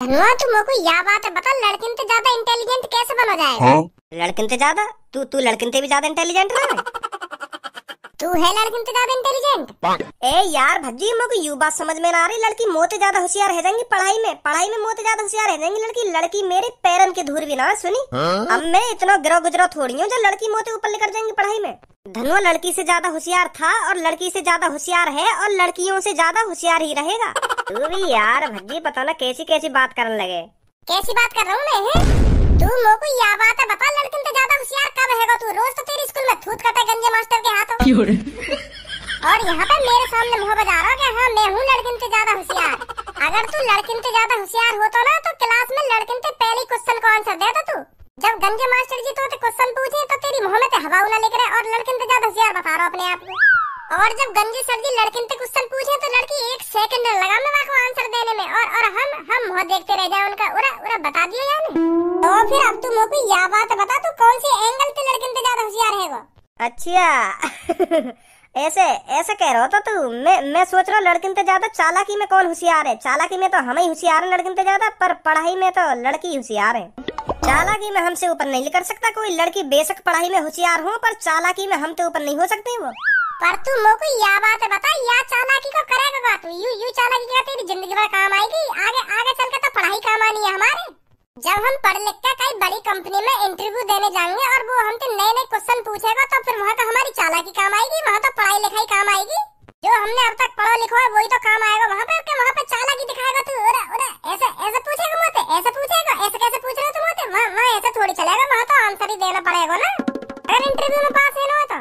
धनुआ तू मेरे को या बात है बता, लड़किन से ज्यादा इंटेलिजेंट कैसे बना जाएगा? हाँ? लड़किन से ज्यादा? तू लड़किन से भी ज्यादा इंटेलिजेंट है। तू है लड़किन से ज्यादा इंटेलिजेंट? ए यार भज्जी, मेरे को यू बात समझ में ना आ रही। लड़की मोते ज्यादा होशियार है जाएंगी पढ़ाई में मोते ज्यादा होशियार है जाएंगी लड़की मेरे पैरन के धूर भी ना सुनी। अब मैं इतना गिरो गुजरा थोड़ी हूँ जो लड़की मोते ऊपर लेकर जाएंगी पढ़ाई में। धनुआ लड़की से ज्यादा होशियार था और लड़की से ज्यादा होशियार है और लड़कियों से ज्यादा होशियार ही रहेगा। तू भी यार भज्जी पता ना कैसी कैसी बात करने लगे। कैसी बात कर रहा हूँ मैं? तू मेरे को या बात है बता, लड़किन से ज्यादा होशियार कब हैगा तू? रोज तो तेरी स्कूल में थूत करता है गंजे मास्टर के हाथों और यहाँ पे मेरे सामने मुँह बजा रहा कि हाँ मैं हूँ लड़किन से ज्यादा होशियार। अगर तू लड़किन से ज्यादा होशियार होता ना तो क्लास में लड़किन से पहले क्वेश्चन का आंसर देता तू। जब गंजे मास्टर जी तो क्वेश्चन पूछे तो तेरी मुँह में हवा ना लेकर और लड़किन से ज्यादा होशियार बता रहा अपने आप को। और जब गंजे सर जी लड़किन से क्वेश्चन पूछे तो लड़की 1 सेकंड लगा मैं को आंसर देने में और हम मुँह देखते रह जाए उनका। उरा बता दिया यार। तो फिर अब तू मेरे को या बात बता, तू कौन सी एंगल से लड़किन से ज्यादा होशियार है वो? अच्छा ऐसे कह रहा था तू। मैं सोच रहा लड़किन से ज्यादा चालाकी में कौन होशियार है। चालाकी में तो हम ही होशियार है लड़किन से ज्यादा, पर पढ़ाई में तो लड़की होशियार है। चालाकी में हमसे ऊपर नहीं कर सकता कोई। लड़की बेशक पढ़ाई में होशियार हो पर चालाकी में हमसे ऊपर नहीं हो सकती वो। पर तू मेरे को या बात बता, या चालाकी को करेगा तू? यू चालाकी क्या तेरी जिंदगी भर काम आएगी? आगे चल के तो पढ़ाई काम आनी है हमारे। जब हम पढ़ लिख के कई बड़ी कंपनी में इंटरव्यू देने जाएंगे और वो हमसे नए क्वेश्चन पूछेगा तो फिर वहाँ तो हमारी चालाकी काम आएगी, वहाँ तो पढ़ाई लिखाई काम आएगी। जो हमने अब तक पढ़ा लिखा है वही तो काम आएगा वहाँ पे चालाकी दिखाएगा तू। ऐसे पूछेगा मुझे, ऐसे पूछेगा, ऐसे कैसे पूछ रहे तुम मुझे? वहाँ ऐसे थोड़ी चलेगा, वहाँ तो आंसर ही देना पड़ेगा ना अगर इंटरव्यू में पास है ना तो।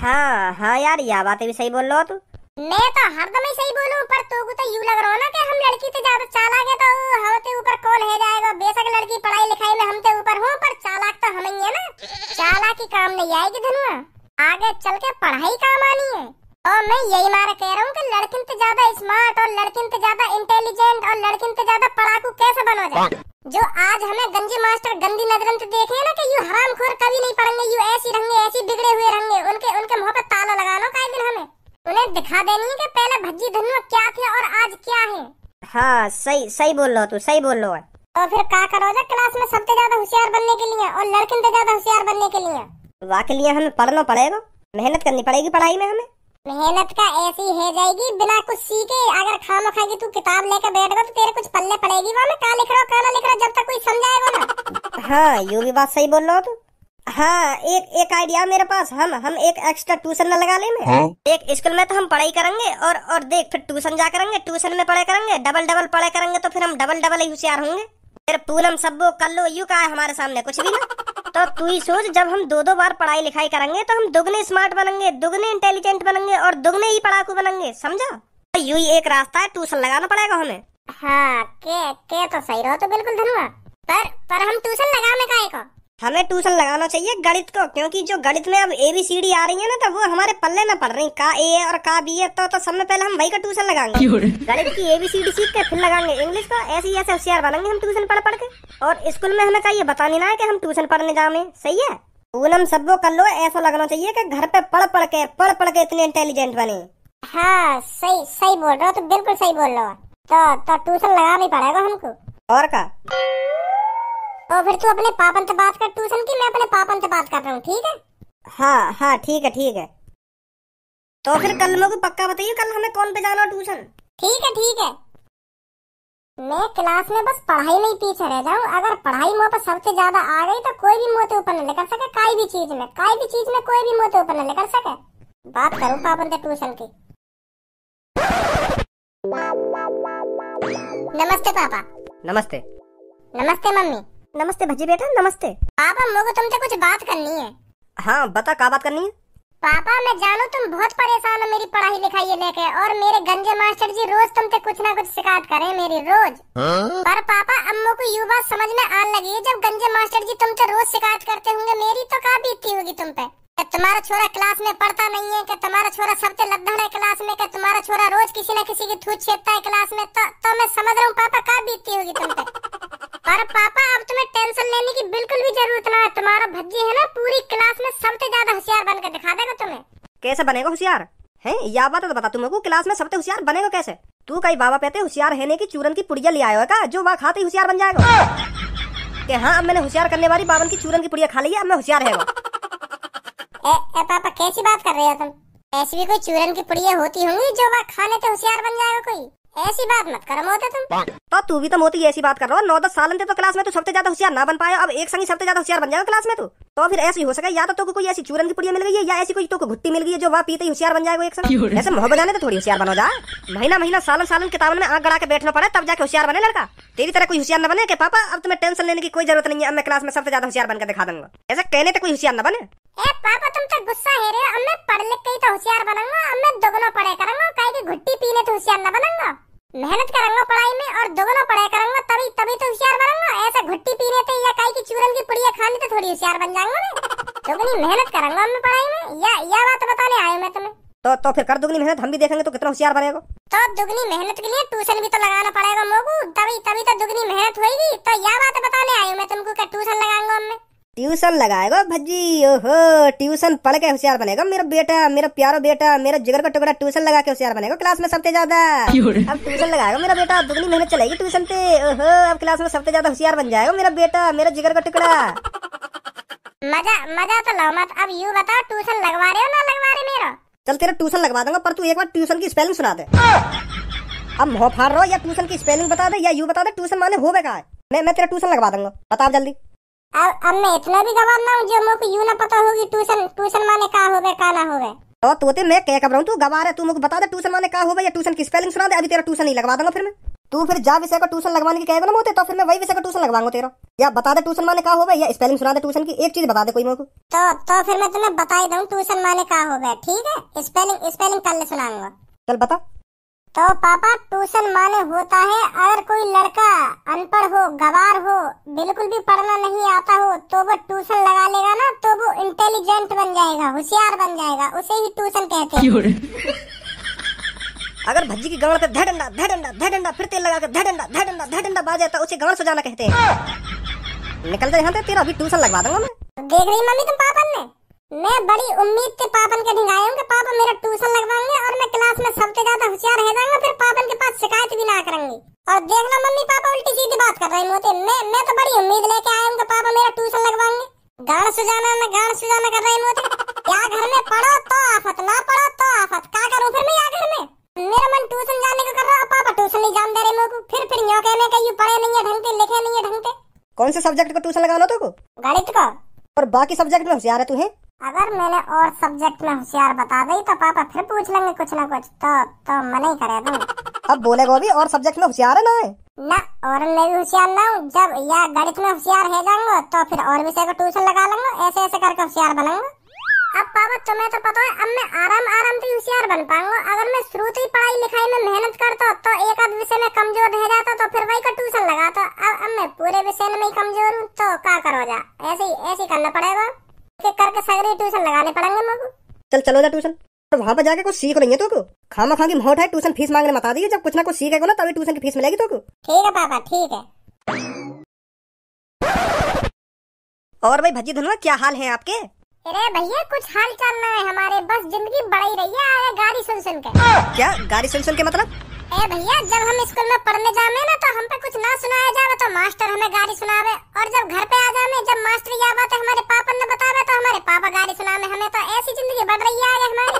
हाँ यार यह बातें भी सही बोल रहा हो तू। मैं तो हरदम ही सही बोलूं, पर तू को तो यूं लग रहा है ना कि हम लड़की से ज्यादा चालाक है तो हमसे ऊपर कौन है जाएगा। बेशक लड़की पढ़ाई लिखाई में हमसे ऊपर हो पर चालाक तो हम ही है ना। चालाकी काम नहीं आएगी धनुआ, आगे चल के पढ़ाई काम आनी है। और मैं यही मारा कह रहा हूँ कि लड़किन से ज्यादा स्मार्ट और लड़किन से ज्यादा इंटेलिजेंट और लड़किन से ज्यादा पढ़ाकू कैसे बनो जाए। जो आज हमें गंजे मास्टर गंदी नजरों से देखे है ना कि यू हरामखोर कभी नहीं पढ़ेंगे, यू ऐसी रहेंगे, ऐसी बिगड़े हुए रहेंगे, उनके मुंह पे ताला लगा लो कई दिन। हमें उन्हें दिखा देनी है कि पहले भज्जी धनुआ क्या थे और आज क्या है। हाँ सही बोल रहा तू, सही बोल रहा है। तो फिर क्या करोगे क्लास में सबसे ज्यादा होशियार बनने के लिए और लड़किन से ज्यादा होशियार बनने के लिए? वाकई लिए हमें पढ़ना पड़ेगा, मेहनत करनी पड़ेगी पढ़ाई में। हमें मेहनत का ऐसी है जाएगी बिना कुछ सीखे। अगर खाम खाएगी तू किताब लेकर बैठेगा तो तेरे कुछ पल्ले पड़ेगी वहाँ में क्या लिख रहा क्या ना लिख रहा जब तक कोई समझाएगा ना। हाँ यू भी बात सही बोल रहा हो तू। हाँ एक आइडिया मेरे पास। हम एक एक्स्ट्रा ट्यूशन न लगा ले में। हाँ? एक स्कूल में तो हम पढ़ाई करेंगे और देख फिर ट्यूशन जा करेंगे, ट्यूशन में पढ़ाई करेंगे, डबल पढ़ाई करेंगे तो फिर हम डबल ही होशियार होंगे। फिर पूनम सब्बो कर लो यू का है हमारे सामने कुछ भी ना। तो तू ही सोच, जब हम 2 बार पढ़ाई लिखाई करेंगे तो हम दुगने स्मार्ट बनेंगे, दुगने इंटेलिजेंट बनेंगे और दुगने ही पढ़ाकू बनेंगे, समझा? तो यू ही एक रास्ता है, ट्यूशन लगाना पड़ेगा हमें। हाँ के तो सही रहो तो बिल्कुल धनुआ, पर हम ट्यूशन लगाने का है। हमें ट्यूशन लगाना चाहिए गणित को, क्योंकि जो गणित में अब ABCD आ रही है ना तो वो हमारे पल्ले ना पड़ रही। का A है और का B है तो सब में पहले हम वही का ट्यूशन लगाएंगे। गणित की ABCD सीख के फिर लगाएंगे इंग्लिश का। ऐसे होशियार बनेंगे हम ट्यूशन पढ़ के। और स्कूल में हमें ये बतानी ना है कि हम ट्यूशन पढ़ने जाए। सही है, पूनम सबको कर लो। ऐसा लगना चाहिए कि घर पे पढ़ के इतने इंटेलिजेंट बने। हाँ सही बोल रहे हो तो बिल्कुल सही बोल रहे हो। तो ट्यूशन लगाना ही पड़ेगा हमको। और का तो फिर तू अपने पापन से बात कर ट्यूशन की, मैं अपने पापन से बात कर रहा हूँ, ठीक है? हाँ ठीक है। तो फिर कल मेरे को पक्का बताइए कल हमें कौन पे जाना ट्यूशन। ठीक है। मैं क्लास में बस पढ़ाई में ही पीछे रह जाऊँ। अगर पढ़ाई मुँह पर सबसे ज्यादा आ गई तो कोई भी मुँह से ऊपर न कर सके। कोई भी चीज में कोई भी मुँह से ऊपर न कर सके। बात करूँ पापन से ट्यूशन की। नमस्ते पापा। नमस्ते मम्मी। नमस्ते भज्जी बेटा, नमस्ते। पापा मुझे तुमसे कुछ बात करनी है। हाँ बता, क्या बात करनी है? पापा मैं जानू तुम बहुत परेशान हो मेरी पढ़ाई लिखाई लेके, और मेरे गंजे मास्टर जी रोज तुमसे कुछ ना कुछ शिकायत करें मेरी रोज। पर पापा अम्मू को ये बात समझ में आने लगी है, जब गंजे मास्टर जी तुमसे रोज शिकायत करते होंगे मेरी तो क्या बीतती होगी तुम पे। कि तुम्हारा छोरा क्लास में पढ़ता नहीं है, कि तुम्हारा छोरा सबसे लद्दड़ है क्लास में, कि तुम्हारा छोरा रोज किसी न किसी की थूत छेदता है क्लास में। तो मैं समझ रहा हूँ पापा क्या बीतती होगी तुम पे। पर पापा अब तुम्हें टेंशन लेने की बिल्कुल भी जरूरत ना है। तुम्हारा भज्जी है ना पूरी क्लास में सबसे ज्यादा होशियार बनकर दिखा देगा तुम्हें। कैसे बनेगा होशियार? है या बात तो बता, तुमको क्लास में सबसे होशियार बनेगा कैसे? तू कई बाबा कहते होशियार है नहीं कि चूरन की पुड़िया ले आयो का जो वहाँ खाते ही होशियार बन जाएगा? कि हाँ अब मैंने होशियार करने वाली बावन की चूरन की पुड़िया खा ली है, अब मैं होशियार है। पापा कैसी बात कर रहे हो तुम? ऐसी भी कोई चूरन की पुड़िया होती होंगी जो वहाँ खाने से होशियार बन जाएगा कोई? ऐसी बात मत करो मोते तुम। तो तू भी तो मोती ऐसी बात कर रहा हो। 9-10 साल थे तो क्लास में तू सबसे ज्यादा होशियार ना बन पाया, अब एक संग सबसे ज्यादा होशियार बन जाएगा क्लास में तू। तो फिर ऐसी हो सके या तो कोई ऐसी चूरन की पुड़िया मिल गई है या ऐसी कोई तो घुट्टी मिल गई है जो वहाँ पीते ही होशियार बन जाएगा एक संग। ऐसे मोह बजाने तो थोड़ी होशियार बनो जा। महीना सालन किताबों में आंख गड़ा के बैठना पड़े तब जाके होशियार बने लड़का। तेरी तरह कोई होशियार न बने कि पापा अब तुम्हें टेंशन लेने की कोई जरूरत नहीं है, अब मैं क्लास में सबसे ज्यादा होशियार बनकर दिखा दूंगा। ऐसा कहने तक कोई होशियार न बने। पापा तुम तो गुस्सा है रे, अब मैं पढ़ लिख के ही तो होशियार बनूंगा। अब मैं दोगुना पढ़े करूंगा, काहे की घुट्टी पीने तो होशियार न बनूंगा। मेहनत करूंगा पढ़ाई में और दोगुना पढ़ाई करूंगा तभी तो होशियार बनूंगा। ऐसा घुट्टी पीने से या काहे की चूरन की पुड़िया खाने से थोड़ी होशियार बन जाऊंगा मैं। दोगुनी मेहनत करूंगा मैं पढ़ाई में, या बात बताने आया मैं तुम्हें। तो फिर कर दुगनी मेहनत, हम भी देखेंगे तो कितना होशियार बनेगा। तो दुगनी मेहनत के लिए ट्यूशन भी तो लगाना पड़ेगा मोगू, तभी तो दुगनी मेहनत होगी। तो यह बात बताने आई हूँ मैं तुमको कि ट्यूशन लगाऊंगा मैं। ट्यूशन लगाएगा भज्जी? ओहो, ट्यूशन पढ़ के होशियार बनेगा मेरा बेटा, मेरा प्यारा बेटा, मेरा जिगर का टुकड़ा ट्यूशन लगा के होशियार बनेगा क्लास में सबसे ज्यादा। अब ट्यूशन लगाएगा मेरा बेटा, दुगनी मेहनत चलेगी ट्यूशन पे। ओहो, अब क्लास में सबसे ज्यादा होशियार बन जाएगा मेरा बेटा, मेरा जिगर का टुकड़ा। मजा तो लो मत। अब यूँ बताओ ट्यूशन लगवा रहे हो ना लगवा रहे मेरा? चल तेरा ट्यूशन लगवा दूंगा, पर तू एक बार ट्यूशन की स्पेलिंग सुना दे। अब मुँह फाड़ रहा हो या ट्यूशन की स्पेलिंग बता दे या यूँ बता दे ट्यूशन माने हो बेकार। मैं तेरा ट्यूशन लगवा दूंगा, बता जल्दी। अब मैं इतना भी गवार ना हूँ जो मुझे यूँ ना पता होगी ट्यूशन माने का होवे का ना होवे। तो तोते मैं क्या कर रहा हूँ, तू गवार है, तू मुझे बता दे ट्यूशन माने का होवे या ट्यूशन की स्पेलिंग सुना दे। अभी तेरा ट्यूशन नहीं लगवा दूंगा फिर मैं। तू फिर जा विषय का ट्यूशन लगवाने की कहेगा ना मोते, तो फिर मैं वही विषय का ट्यूशन लगवाऊंगा तेरा। या बता दे ट्यूशन माने का होवे या स्पेलिंग सुना दे ट्यूशन की, एक चीज बता दे कोई मुझको। तो फिर मैं तुम्हें बता ही दूं ट्यूशन माने का होवे, ठीक है? स्पेलिंग कल ले सुनाऊंगा। चल बता। तो पापा ट्यूशन माने होता है अगर कोई लड़का अनपढ़ हो, गवार हो, बिल्कुल भी पढ़ना नहीं आता हो तो वो ट्यूशन लगा लेगा ना तो वो इंटेलिजेंट बन जाएगा, होशियार बन जाएगा, उसे ही ट्यूशन कहते हैं। अगर भज्जी की गांड पे धडंडा फिर तेल लगा के धडंडा बाजे तो उसे गांड सजाना कहते हैं। निकल जा यहाँ से, तेरा अभी ट्यूशन लगवा दूंगा मैं। देख रही मम्मी तुम पापन ने, मैं बड़ी उम्मीद से पापन के ढिंगाई हूँ कि पापा मेरा ट्यूशन लगवाएंगे और मैं क्लास में सबसे ज्यादा होशियार रह जाऊंगा, फिर पापन के पास शिकायत भी ना करेंगे। और देखना मम्मी पापा उल्टी सीधी बात कर रहे होते। मैं तो बड़ी उम्मीद लेके आया हूँ कि पापा मेरा ट्यूशन लगवाएंगे। गाड़ सुजाना कर रहे होते। क्या घर में पढ़ो तो आफत, ना पढ़ो तो आफत, क्या करूँ फिर मैं यहाँ घर में? मेरा मन ट्यूशन जाने का कर रहा है, पापा ट्यूशन नहीं जान दे रहे मेरे को। फिर यूँ कहने का यू पढ़े नहीं है ढंग से, लिखे नहीं है ढंग से। कौन से सब्जेक्ट का ट्यूशन लगाना तो? गणित का। और बाकी सब्जेक्ट में होशियार है तू है? अगर मैंने और सब्जेक्ट में होशियार बता दी तो पापा फिर पूछ लेंगे कुछ ना कुछ, तो मना ही करे तुम। अब बोलेगा भी और सब्जेक्ट में होशियार है ना? ना और मैं भी होशियार ना हूँ। जब या गणित में होशियार है जाऊंगा तो फिर और विषय का ट्यूशन लगा लूंगा, ऐसे करके होशियार बनूंगा। अब पापा तुम्हें तो पता है अब मैं आराम से होशियार बन पाऊंगा। अगर मैं शुरू से ही पढ़ाई लिखाई में मेहनत करता तो एक आध विषय में कमजोर रह जाता तो फिर वही का ट्यूशन लगाता। अब मैं पूरे विषय में ही कमजोर हूँ तो क्या करो जा, ऐसे करना पड़ेगा, करके सगरे ट्यूशन लगाने पड़ेंगे मुझको। चलो जा ट्यूशन, तो वहाँ पर जाके कुछ सीख रही है तो खामा खांगी मोट है, ट्यूशन फीस मांगने मत आ दी। जब कुछ ना कुछ सीखेगा ना तभी ट्यूशन की फीस मिलेगी तो। ठीक है पापा ठीक है। और भाई भज्जी धनुआ क्या हाल है आपके? अरे भैया कुछ हाल चाल ना है हमारे, बस जिंदगी बढ़ी रही है आगे गाड़ी सुन के। क्या गाड़ी सुन के मतलब? भैया जब हम स्कूल में पढ़ने जावे ना तो हम पे कुछ ना सुनाया जावे तो मास्टर हमें गाड़ी सुनावे, और जब घर पे आ जावे जब मास्टर यह बात हमारे पापा ने बतावे तो हमारे पापा गाड़ी सुनावे हमें। तो ऐसी जिंदगी बढ़ रही है आगे हमारी।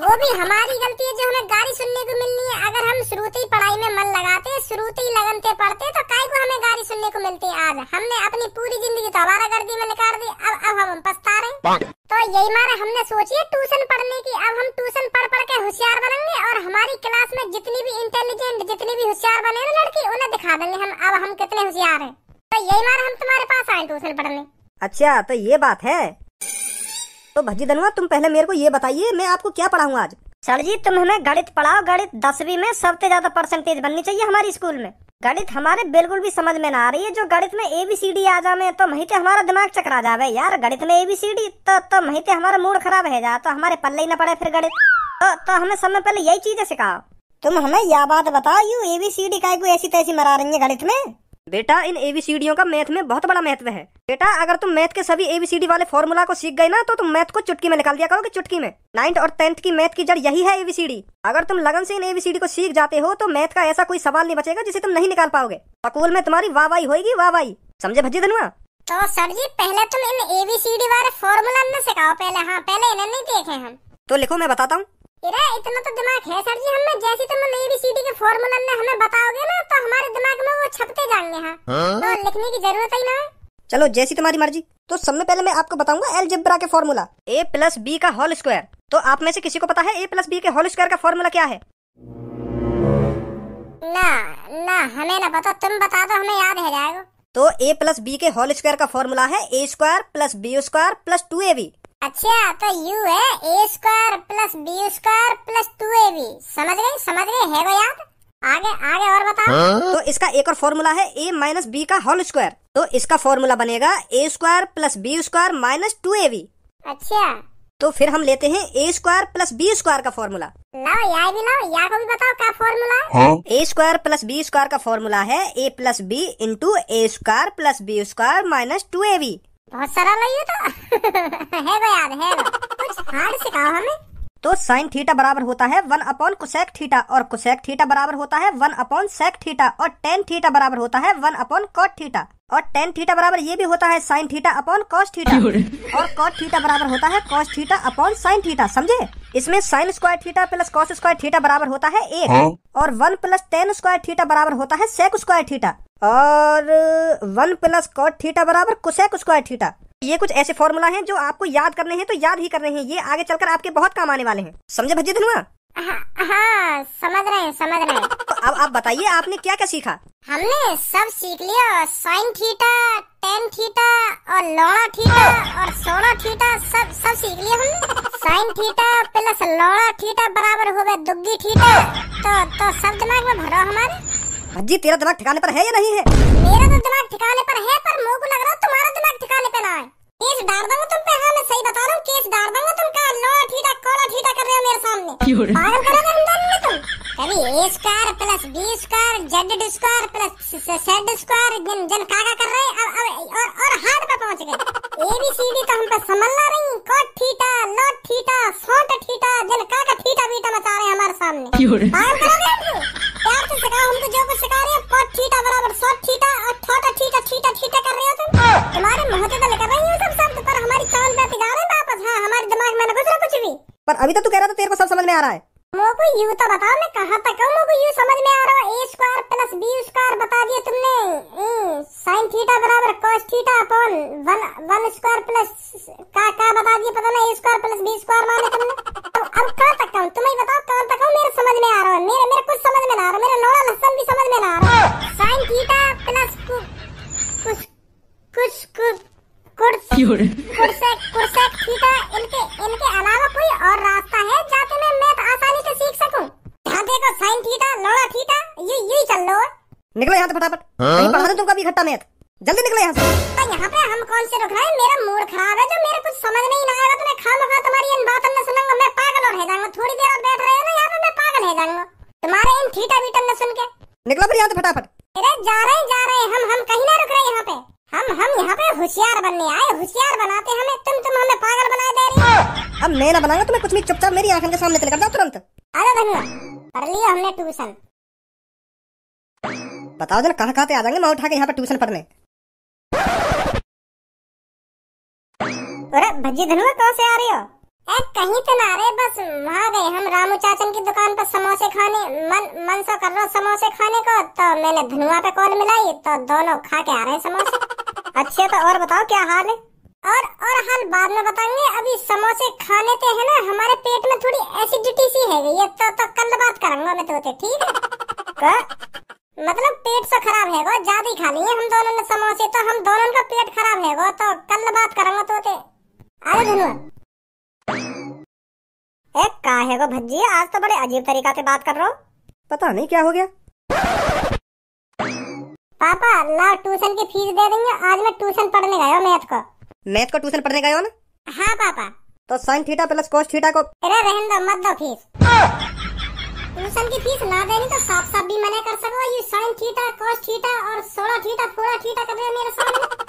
वो भी हमारी गलती है जो हमें गाड़ी सुनने को मिलनी है। अगर हम शुरूती पढ़ाई में मन लगाते, शुरूती लगन से पढ़ते तो काय को हमें गाड़ी सुनने को मिलती। आज हमने अपनी पूरी जिंदगी तो आवारागर्दी में निकाल दी, अब हम पछता रहे। तो यही मारे हमने सोची है ट्यूशन पढ़ने की। अब हम ट्यूशन पढ़ के होशियार बनेंगे और हमारी क्लास में जितनी भी इंटेलिजेंट, जितनी भी होशियार बने ना लड़की, उन्हें दिखा देंगे हम कितने होशियार हैं। तो यही मारे हम तुम्हारे पास आए ट्यूशन पढ़ने। अच्छा तो ये बात है। तो भज्जी धनुआ तुम पहले मेरे को ये बताइए मैं आपको क्या पढ़ाऊंगा आज? सर जी तुम हमें गणित पढ़ाओ। गणित 10वीं में सबसे ज्यादा परसेंटेज बननी चाहिए हमारी स्कूल में। गणित हमारे बिल्कुल भी समझ में ना आ रही है। जो गणित में ABCD आ जावे तो वहीं हमारा दिमाग चकरा जावे यार। गणित में ABCD तो वहीं हमारा मूड खराब है जा, तो हमारे पल्ले ही न पड़े फिर गणित। तो हमें समय पहले यही चीजें सिखाओ। तुम हमें यह बात बताओ, यू ABCD काय को ऐसी तैसी मरा रही है गणित में? बेटा इन एबीसीडियों का मैथ में बहुत बड़ा महत्व है। बेटा अगर तुम मैथ के सभी एबीसीडी वाले फॉर्मूला को सीख गए ना तो तुम मैथ को चुटकी में निकाल दिया करोगे, चुटकी में। 9th और 10th की मैथ की जड़ यही है एबीसीडी। अगर तुम लगन से इन एबीसीडी को सीख जाते हो तो मैथ का ऐसा कोई सवाल नहीं बचेगा जिसे तुम नहीं निकाल पाओगे। स्कूल में तुम्हारी वाहवाही होगी, वाहवाही। समझे भज्जी धनुआ? तो सर जी पहले तुम इन एबीसीडी वाले फॉर्मूला न सिखाओ पहले। हाँ पहले इन्हें नहीं देखे हम। तो लिखो मैं बताता हूँ। इतना तो दिमाग है सर जी हमें, जैसे तुम एबीसीडी के फॉर्मूला ने हमें बताओगे ना तो हमारे दिमाग में वो छपते जाएंगे। हाँ तो लिखने की जरूरत ही ना है। चलो जैसी तुम्हारी मर्जी। तो सबसे पहले मैं आपको बताऊंगा अलजेब्रा के फॉर्मूला, a + b का होल स्क्वायर। तो आप में से किसी को पता है a + b के होल स्क्वायर का फॉर्मूला क्या है? ना हमें ना पता, तुम बता दो हमें याद है जाएगा। तो a + b के होल स्क्वायर का फॉर्मूला है a² + b² + 2ab। अच्छा तो यू है a² + b² + 2ab। समझ गए है वो याद। आगे और बताओ। तो इसका एक और फॉर्मूला है a - b का होल स्क्वायर। तो इसका फॉर्मूला बनेगा a² + b² - 2ab। अच्छा तो फिर हम लेते हैं a² + b² का फॉर्मूला। लाओ यार भी लाओ, या को भी बताओ क्या फॉर्मूला है। a² + b² का फॉर्मूला है a + b × a² + b² - 2ab। बहुत सरल है ये तो। है वो याद है वो। कुछ हार्ड सिखाओ हमें। तो साइन थीटा बराबर होता है 1 / कोसेक थीटा और कोसेक थीटा बराबर होता है 1 / सेक थीटा और टेन थीटा बराबर होता है 1 / कॉट थीटा और टेन थीटा बराबर ये भी होता है साइन थीटा / कॉस थीटा और कॉट थीटा बराबर होता है कॉस थीटा / साइन थीटा। समझे? इसमें sine square theta plus cos square theta बराबर होता है 1 और 1 + टेन स्क्वायर थीटा बराबर होता है सेक स्क्वायर थीटा और 1 + कॉट थीटा बराबर कोसेक स्क्वायर थीटा। ये कुछ ऐसे फॉर्मूला हैं जो आपको याद करने हैं तो याद ही करने हैं, ये आगे चलकर आपके बहुत काम आने वाले हैं। समझे भज्जी धनुआ? हाँ समझ रहे हैं। तो अब आप बताइए आपने क्या क्या सीखा? हमने सब सीख लिया, साइन थीटा, टेन थीटा और लौड़ा थीटा और सोना थीटा सब सीख लिया हमने। साइन थीटा प्लस लौड़ा थीटा बराबर हो गए दुग्गी थीटा। तो सब दिमाग में भरो हमारे। भज्जी तेरा दिमाग ठिकाने पर है या नहीं है? मेरा तो दिमाग ठिकाने पर है, पर मुझे को लग रहा है तुम्हारा दिमाग ठिकाने पे ना है। केस डाल दूंगा तुम पे। हाँ मैं सही बता रहा हूँ, केस डाल दूंगा तुम। क्या लौड़ा थीटा कोला थीटा कर रहे हो मेरे सामने? पागल करोगे हम दोनों में तुम। कभी a² + b² z² + z² जन काका कर रहे और हाथ पे पहुंच गए। ABCD तो हम पे समझ ला रही। कोट थीटा, लॉट थीटा, सोट थीटा जन काका थीटा बीटा मचा रहे हैं हमारे सामने। पागल करोगे हम? प्यार से सिखाओ हमको जो कुछ सिखा रहे हो। कोट थीटा बराबर सोट थीटा और थोटा थीटा थीटा थीटा कर रहे हो तुम। तुम्हारे मुंह से तो लिख रही हो सब शब्द, पर हमारी चांद पे जा रहे हैं वापस। हाँ हमारे दिमाग में न घुस रहा कुछ भी। पर अभी तो तू कह रहा था तेरे को सब समझ में आ रहा है। मोको यू तो बताओ, मैं कहाँ तक हूँ? मोको यू समझ में आ रहा है। a² + b² बता दिया तुमने। साइन थीटा बराबर cos थीटा अपॉन 1² प्लस का बता दिया पता ना। a² + b² माने तुमने। तो अब कहाँ तक हूँ तुम्हें बताओ, कहाँ तक हूँ? मेरे समझ में आ रहा है। मेरे कुछ समझ में ना आ रहा। मेरा लौड़ा लहसन भी समझ में ना आ रहा। साइन थीटा प्लस कुर्सेक थीटा, इनके अलावा कोई और रास्ता है जाते मैं मैथ आसानी से सीख सकूं? ध्यान देखो, साइन थीटा, लौड़ा थीटा, यू ही चल लो। निकलो यहाँ से फटाफट। नहीं पढ़ा तुमको अभी इकट्ठा मैथ। जल्दी निकलो यहाँ से। तो यहाँ पे हम कौन से रुक रहे हैं? मेरा मूड खराब है जो मेरे कुछ समझ नहीं आएगा तो मैं खामखा तुम्हारी इन बातों में सुनूंगा। मैं पागल और रह जाऊंगा। थोड़ी देर और बैठ रहे हो ना यहाँ पे, मैं पागल रह जाऊंगा तुम्हारे इन थीटा बीटा में सुन के। निकलो फिर यहाँ से फटाफट। अरे जा रहे हैं हम कहीं ना रुक रहे यहाँ पे। हम यहाँ पे होशियार बनने आए। होशियार बनाते हमें तुम हमें पागल बना दे रही हो। अब मैं ना बनाऊंगा तुम्हें कुछ भी, चुपचाप मेरी आंखों के सामने चले जाओ तुरंत। अरे धनुआ पढ़ लिया हमने ट्यूशन। बताओ जरा कहाँ से आ जाएंगे मैं उठा के यहाँ पे ट्यूशन पढ़ने। अरे भज्जी धनुआ कहाँ से आ रही हो? कहीं तो ना रहे, बस वहाँ गए हम रामू चाचन की दुकान पर समोसे खाने। मन सा कर रहा समोसे खाने को, तो मैंने धनुआ पे कॉल मिलाई तो दोनों खा के आ रहे हैं समोसे। अच्छा तो और बताओ क्या हाल है? और हाल बाद में बताएंगे। अभी समोसे खाने ते है ना, हमारे पेट में थोड़ी एसिडिटी सी है गई है। तो कल बात करूंगा मैं तो, ठीक है? मतलब पेट से खराब है वो, ज्यादा खा लिए हम दोनों ने समोसे, तो हम दोनों का पेट खराब है वो। तो कल बात करूंगा तो अरे धनुआ का है वो भज्जी, आज तो बड़े अजीब तरीका से बात कर रहा हो। पता नहीं क्या हो गया। पापा ला ट्यूशन की फीस दे देंगे। आज मैं ट्यूशन पढ़ने गया हूँ मैथ को ट्यूशन पढ़ने गए हो ना? हाँ पापा। तो sine theta plus cos theta को अरे रहने दो, मत दो फीस। ट्यूशन की फीस ना देनी तो साफ साफ भी मना कर सको। ये साइन थीटा, कॉस थीटा और 16 थीटा, 4 थीटा कर रहे हो मेरे सामने।